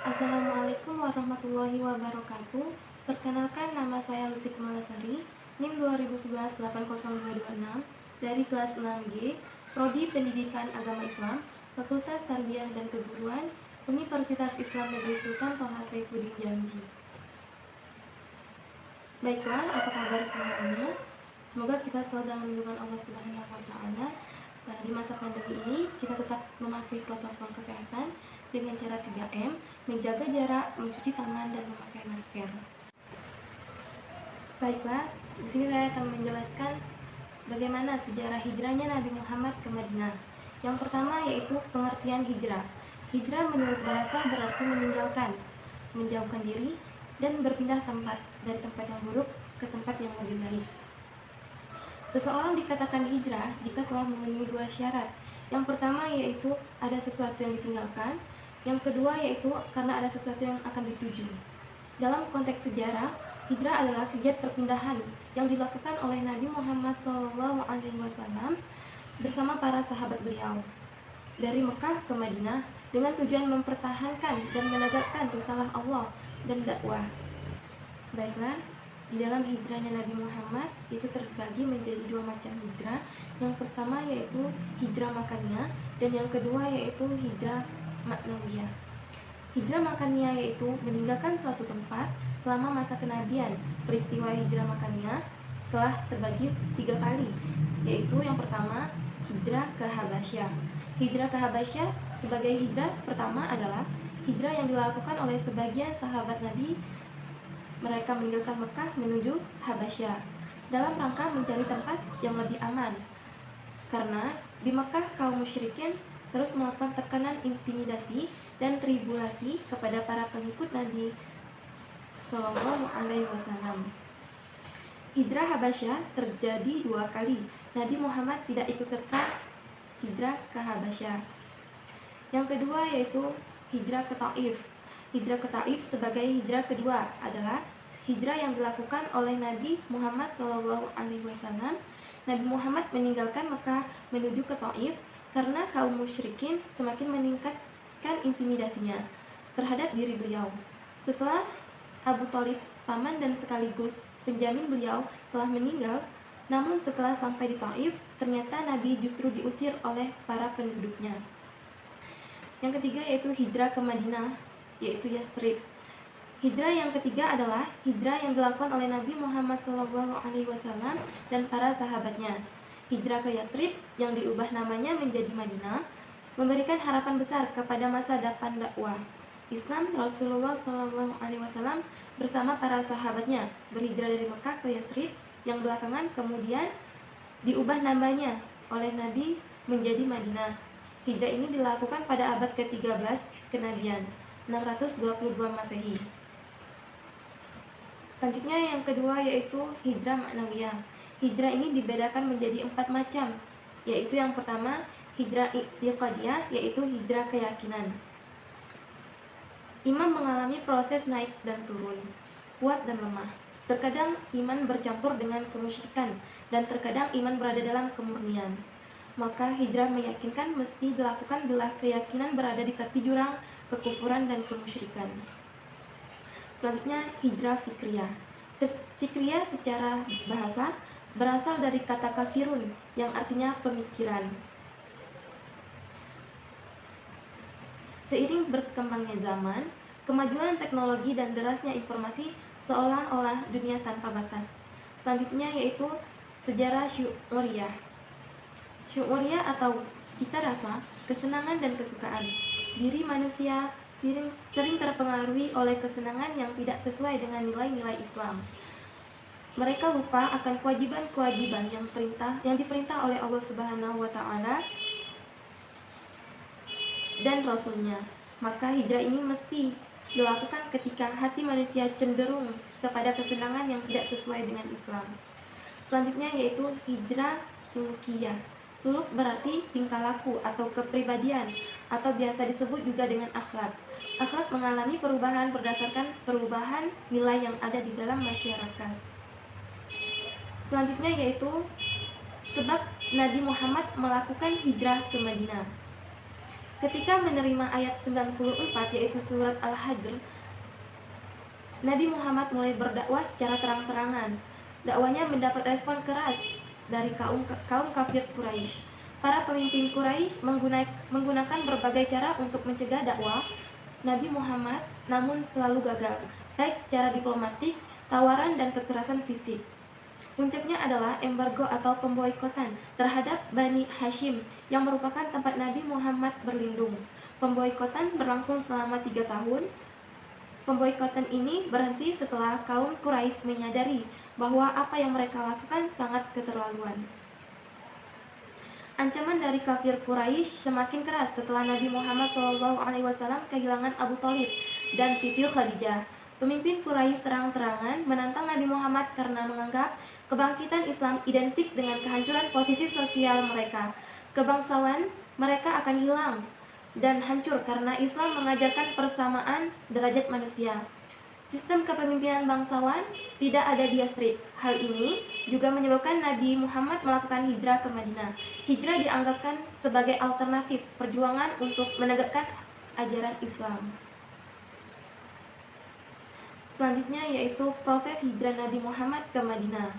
Assalamualaikum warahmatullahi wabarakatuh. Perkenalkan, nama saya Lucy Kemalasari, NIM 2011-80226 dari kelas 6G, Prodi Pendidikan Agama Islam, Fakultas Tarbiyah dan Keguruan, Universitas Islam Negeri Sultan Toha Saifuddin Jambi. Baiklah, apa kabar semuanya? Semoga kita selalu dalam lindungan Allah Subhanahu wa Ta'ala. Di masa pandemi ini, kita tetap mematuhi protokol kesehatan dengan cara 3M, menjaga jarak, mencuci tangan, dan memakai masker. Baiklah, di sini saya akan menjelaskan bagaimana sejarah hijrahnya Nabi Muhammad ke Madinah. Yang pertama yaitu pengertian hijrah. Hijrah menurut bahasa berarti meninggalkan, menjauhkan diri, dan berpindah tempat dari tempat yang buruk ke tempat yang lebih baik. Seseorang dikatakan hijrah jika telah memenuhi dua syarat. Yang pertama yaitu ada sesuatu yang ditinggalkan. Yang kedua yaitu karena ada sesuatu yang akan dituju. Dalam konteks sejarah, hijrah adalah kegiatan perpindahan yang dilakukan oleh Nabi Muhammad SAW bersama para sahabat beliau dari Mekah ke Madinah dengan tujuan mempertahankan dan menegakkan risalah Allah dan dakwah. Baiklah, di dalam hijrahnya Nabi Muhammad itu terbagi menjadi dua macam hijrah. Yang pertama yaitu hijrah makaniyah dan yang kedua yaitu hijrah maknawiyah. Hijrah makaniyah yaitu meninggalkan suatu tempat selama masa kenabian. Peristiwa hijrah makaniyah telah terbagi 3 kali, yaitu yang pertama hijrah ke Habasyah. Hijrah ke Habasyah sebagai hijrah pertama adalah hijrah yang dilakukan oleh sebagian sahabat Nabi. Mereka meninggalkan Mekah menuju Habasyah dalam rangka mencari tempat yang lebih aman. Karena di Mekah kaum musyrikin terus melakukan tekanan, intimidasi, dan tribulasi kepada para pengikut Nabi SAW. Hijrah Habasyah terjadi 2 kali. Nabi Muhammad tidak ikut serta hijrah ke Habasyah. Yang kedua yaitu hijrah ke Taif. Hijrah ke Taif sebagai hijrah kedua adalah hijrah yang dilakukan oleh Nabi Muhammad SAW. Nabi Muhammad meninggalkan Mekah menuju ke Taif karena kaum musyrikin semakin meningkatkan intimidasinya terhadap diri beliau. Setelah Abu Thalib, paman dan sekaligus penjamin beliau, telah meninggal, namun setelah sampai di Taif, ternyata Nabi justru diusir oleh para penduduknya. Yang ketiga yaitu hijrah ke Madinah, yaitu Yastrib. Hijrah yang ketiga adalah hijrah yang dilakukan oleh Nabi Muhammad SAW dan para sahabatnya. Hijrah ke Yastrib yang diubah namanya menjadi Madinah memberikan harapan besar kepada masa depan dakwah Islam. Rasulullah SAW bersama para sahabatnya berhijrah dari Mekah ke Yastrib yang belakangan kemudian diubah namanya oleh Nabi menjadi Madinah. Hijrah ini dilakukan pada abad ke-13 kenabian, 622 Masehi. Selanjutnya yang kedua yaitu hijrah maknawiyah. Hijrah ini dibedakan menjadi 4 macam, yaitu yang pertama hijrah i'tiqadiyah, yaitu hijrah keyakinan. Iman mengalami proses naik dan turun, kuat dan lemah. Terkadang iman bercampur dengan kemusyrikan dan terkadang iman berada dalam kemurnian. Maka hijrah meyakinkan mesti dilakukan bila keyakinan berada di tepi jurang kekufuran dan kemusyrikan. Selanjutnya hijrah fikriyah. Fikriyah secara bahasa berasal dari kata kafirun yang artinya pemikiran. Seiring berkembangnya zaman, kemajuan teknologi dan derasnya informasi seolah-olah dunia tanpa batas. Selanjutnya yaitu sejarah syu'uriyah. Syu'uriyah atau cita rasa, kesenangan dan kesukaan. Diri manusia sering terpengaruhi oleh kesenangan yang tidak sesuai dengan nilai-nilai Islam. Mereka lupa akan kewajiban-kewajiban yang diperintah oleh Allah Subhanahu wa Ta'ala dan Rasulnya. Maka hijrah ini mesti dilakukan ketika hati manusia cenderung kepada kesenangan yang tidak sesuai dengan Islam. Selanjutnya yaitu hijrah sulukiyah. Suluk berarti tingkah laku atau kepribadian, atau biasa disebut juga dengan akhlak. Akhlak mengalami perubahan berdasarkan perubahan nilai yang ada di dalam masyarakat. Selanjutnya yaitu sebab Nabi Muhammad melakukan hijrah ke Madinah. Ketika menerima ayat 94 yaitu surat Al-Hajr, Nabi Muhammad mulai berdakwah secara terang-terangan. Dakwanya mendapat respon keras dari kaum kafir Quraisy. Para pemimpin Quraisy menggunakan berbagai cara untuk mencegah dakwah Nabi Muhammad, namun selalu gagal, baik secara diplomatik, tawaran, dan kekerasan fisik. Puncaknya adalah embargo atau pemboikotan terhadap Bani Hashim yang merupakan tempat Nabi Muhammad berlindung. Pemboikotan berlangsung selama 3 tahun. Pemboikotan ini berhenti setelah kaum Quraisy menyadari bahwa apa yang mereka lakukan sangat keterlaluan. Ancaman dari kafir Quraisy semakin keras setelah Nabi Muhammad SAW kehilangan Abu Thalib dan Siti Khadijah. Pemimpin Quraisy terang-terangan menantang Nabi Muhammad karena menganggap kebangkitan Islam identik dengan kehancuran posisi sosial mereka. Kebangsawan mereka akan hilang dan hancur karena Islam mengajarkan persamaan derajat manusia. Sistem kepemimpinan bangsawan tidak ada diastrik. Hal ini juga menyebabkan Nabi Muhammad melakukan hijrah ke Madinah. Hijrah dianggapkan sebagai alternatif perjuangan untuk menegakkan ajaran Islam. Selanjutnya yaitu proses hijrah Nabi Muhammad ke Madinah.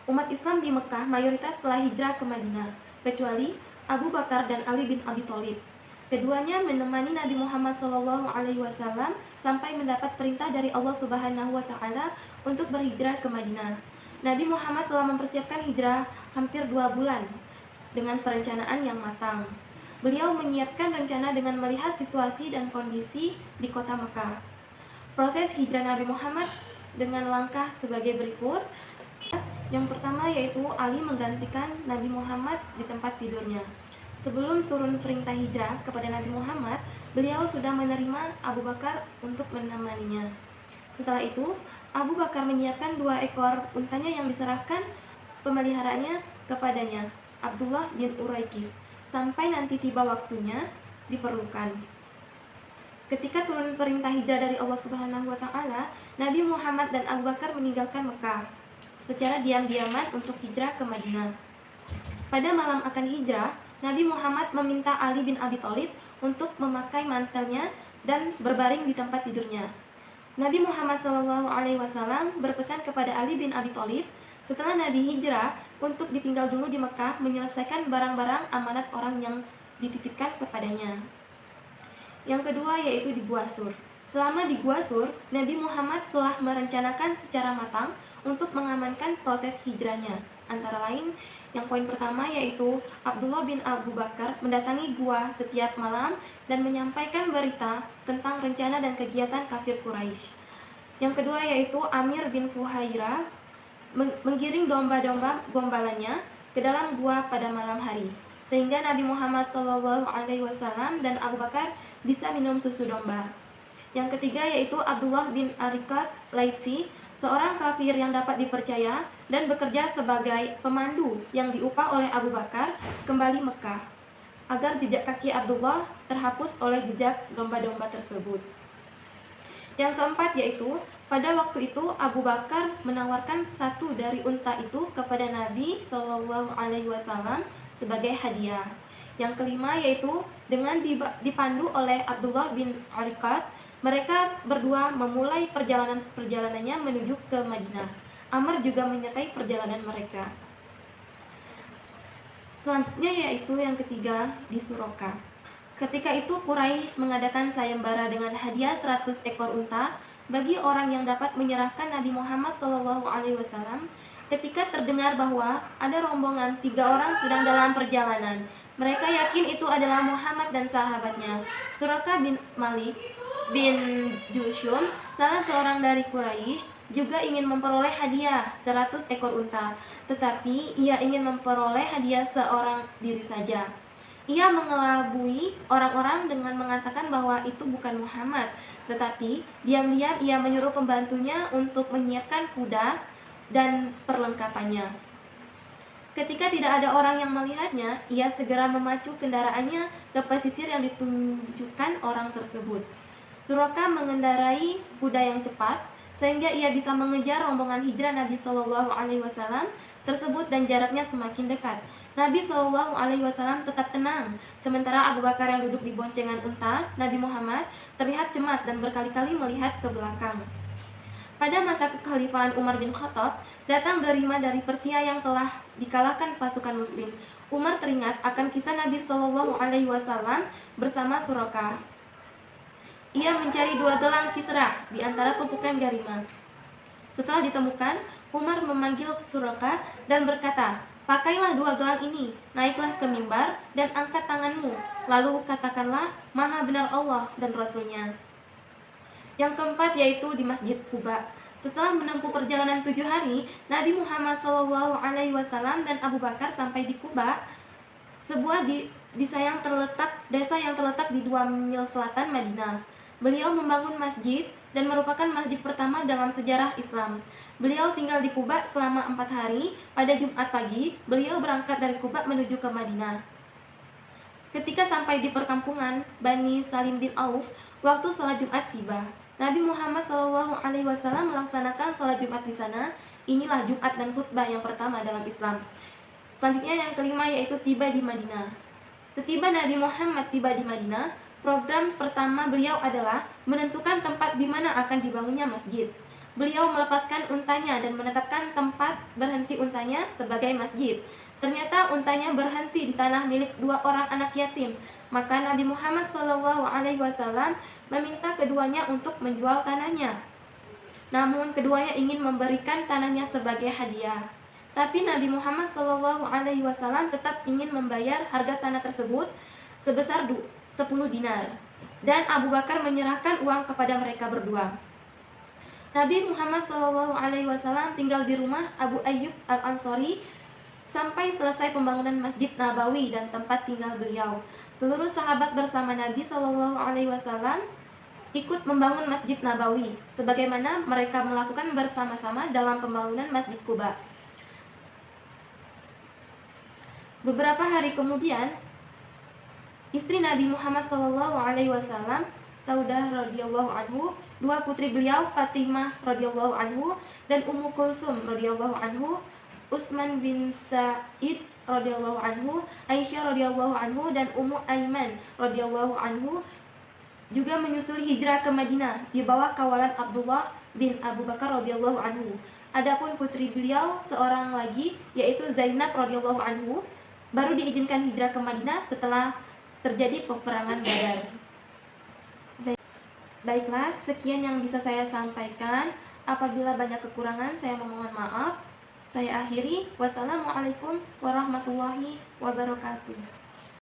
Umat Islam di Mekah mayoritas telah hijrah ke Madinah, kecuali Abu Bakar dan Ali bin Abi Thalib. Keduanya menemani Nabi Muhammad SAW sampai mendapat perintah dari Allah Subhanahu wa Ta'ala untuk berhijrah ke Madinah. Nabi Muhammad telah mempersiapkan hijrah hampir 2 bulan dengan perencanaan yang matang. Beliau menyiapkan rencana dengan melihat situasi dan kondisi di kota Mekah. Proses hijrah Nabi Muhammad dengan langkah sebagai berikut. Yang pertama yaitu Ali menggantikan Nabi Muhammad di tempat tidurnya. Sebelum turun perintah hijrah kepada Nabi Muhammad, beliau sudah menerima Abu Bakar untuk menemaninya. Setelah itu, Abu Bakar menyiapkan 2 ekor untanya yang diserahkan pemeliharaannya kepadanya, Abdullah bin Uraikis, sampai nanti tiba waktunya diperlukan. Ketika turun perintah hijrah dari Allah Subhanahu wa Ta'ala, Nabi Muhammad dan Abu Bakar meninggalkan Mekah secara diam-diaman untuk hijrah ke Madinah. Pada malam akan hijrah, Nabi Muhammad meminta Ali bin Abi Thalib untuk memakai mantelnya dan berbaring di tempat tidurnya. Nabi Muhammad SAW berpesan kepada Ali bin Abi Thalib setelah Nabi hijrah untuk ditinggal dulu di Mekah menyelesaikan barang-barang amanat orang yang dititipkan kepadanya. Yang kedua yaitu di Gua Sur. Selama di Gua Sur, Nabi Muhammad telah merencanakan secara matang untuk mengamankan proses hijrahnya. Antara lain, yang poin pertama yaitu Abdullah bin Abu Bakar mendatangi gua setiap malam dan menyampaikan berita tentang rencana dan kegiatan kafir Quraisy. Yang kedua yaitu Amir bin Fuhairah menggiring domba-domba gombalannya ke dalam gua pada malam hari, sehingga Nabi Muhammad SAW dan Abu Bakar bisa minum susu domba. Yang ketiga yaitu Abdullah bin Arikat Laitsi, seorang kafir yang dapat dipercaya dan bekerja sebagai pemandu yang diupah oleh Abu Bakar kembali Mekah, agar jejak kaki Abdullah terhapus oleh jejak domba-domba tersebut. Yang keempat yaitu, pada waktu itu Abu Bakar menawarkan satu dari unta itu kepada Nabi SAW sebagai hadiah. Yang kelima yaitu, dengan dipandu oleh Abdullah bin Arikat, mereka berdua memulai perjalanannya menuju ke Madinah. Amr juga menyertai perjalanan mereka. Selanjutnya yaitu yang ketiga di Suroka. Ketika itu Quraisy mengadakan sayembara dengan hadiah 100 ekor unta bagi orang yang dapat menyerahkan Nabi Muhammad SAW. Ketika terdengar bahwa ada rombongan 3 orang sedang dalam perjalanan, mereka yakin itu adalah Muhammad dan sahabatnya. Suraka bin Malik bin Jushum, salah seorang dari Quraisy, juga ingin memperoleh hadiah 100 ekor unta, tetapi ia ingin memperoleh hadiah seorang diri saja. Ia mengelabui orang-orang dengan mengatakan bahwa itu bukan Muhammad, tetapi diam-diam ia menyuruh pembantunya untuk menyiapkan kuda dan perlengkapannya. Ketika tidak ada orang yang melihatnya, ia segera memacu kendaraannya ke pesisir yang ditunjukkan orang tersebut. Suraka mengendarai kuda yang cepat sehingga ia bisa mengejar rombongan hijrah Nabi SAW tersebut dan jaraknya semakin dekat. Nabi Shallallahu Alaihi Wasallam tetap tenang, sementara Abu Bakar yang duduk di boncengan unta Nabi Muhammad terlihat cemas dan berkali-kali melihat ke belakang. Pada masa kekhalifahan Umar bin Khattab, datang gerima dari Persia yang telah dikalahkan pasukan Muslim. Umar teringat akan kisah Nabi Shallallahu Alaihi Wasallam bersama Suraqah. Ia mencari 2 gelang Kisrah di antara tumpukan garima. Setelah ditemukan, Umar memanggil Suraqah dan berkata, "Pakailah 2 gelang ini, naiklah ke mimbar dan angkat tanganmu, lalu katakanlah, Maha benar Allah dan Rasul-Nya." Yang keempat yaitu di Masjid Quba. Setelah menempuh perjalanan 7 hari, Nabi Muhammad SAW dan Abu Bakar sampai di Quba, sebuah desa yang terletak di 2 mil selatan Madinah. Beliau membangun masjid dan merupakan masjid pertama dalam sejarah Islam. Beliau tinggal di Quba selama 4 hari. Pada Jumat pagi, beliau berangkat dari Quba menuju ke Madinah. Ketika sampai di perkampungan Bani Salim bin Auf, waktu sholat Jumat tiba. Nabi Muhammad SAW melaksanakan sholat Jumat di sana. Inilah Jumat dan khutbah yang pertama dalam Islam. Selanjutnya yang kelima yaitu tiba di Madinah. Setiba Nabi Muhammad tiba di Madinah, program pertama beliau adalah menentukan tempat di mana akan dibangunnya masjid. Beliau melepaskan untanya dan menetapkan tempat berhenti untanya sebagai masjid. Ternyata untanya berhenti di tanah milik 2 orang anak yatim. Maka Nabi Muhammad SAW meminta keduanya untuk menjual tanahnya. Namun keduanya ingin memberikan tanahnya sebagai hadiah. Tapi Nabi Muhammad SAW tetap ingin membayar harga tanah tersebut sebesar 10 dinar. Dan Abu Bakar menyerahkan uang kepada mereka berdua. Nabi Muhammad SAW tinggal di rumah Abu Ayyub Al-Ansori sampai selesai pembangunan Masjid Nabawi dan tempat tinggal beliau. Seluruh sahabat bersama Nabi SAW ikut membangun Masjid Nabawi, sebagaimana mereka melakukan bersama-sama dalam pembangunan Masjid Quba. Beberapa hari kemudian, istri Nabi Muhammad SAW, Saudah radhiyallahu anhu, 2 putri beliau, Fatimah radhiyallahu anhu dan Ummu Kulsum radhiyallahu anhu, Utsman bin Sa'id radhiyallahu anhu, Aisyah radhiyallahu anhu dan Ummu Aiman radhiyallahu anhu juga menyusul hijrah ke Madinah di bawah kawalan Abdullah bin Abu Bakar radhiyallahu anhu. Adapun putri beliau seorang lagi yaitu Zainab radhiyallahu anhu baru diizinkan hijrah ke Madinah setelah terjadi peperangan Badar. Baiklah, sekian yang bisa saya sampaikan. Apabila banyak kekurangan, saya memohon maaf. Saya akhiri. Wassalamualaikum warahmatullahi wabarakatuh.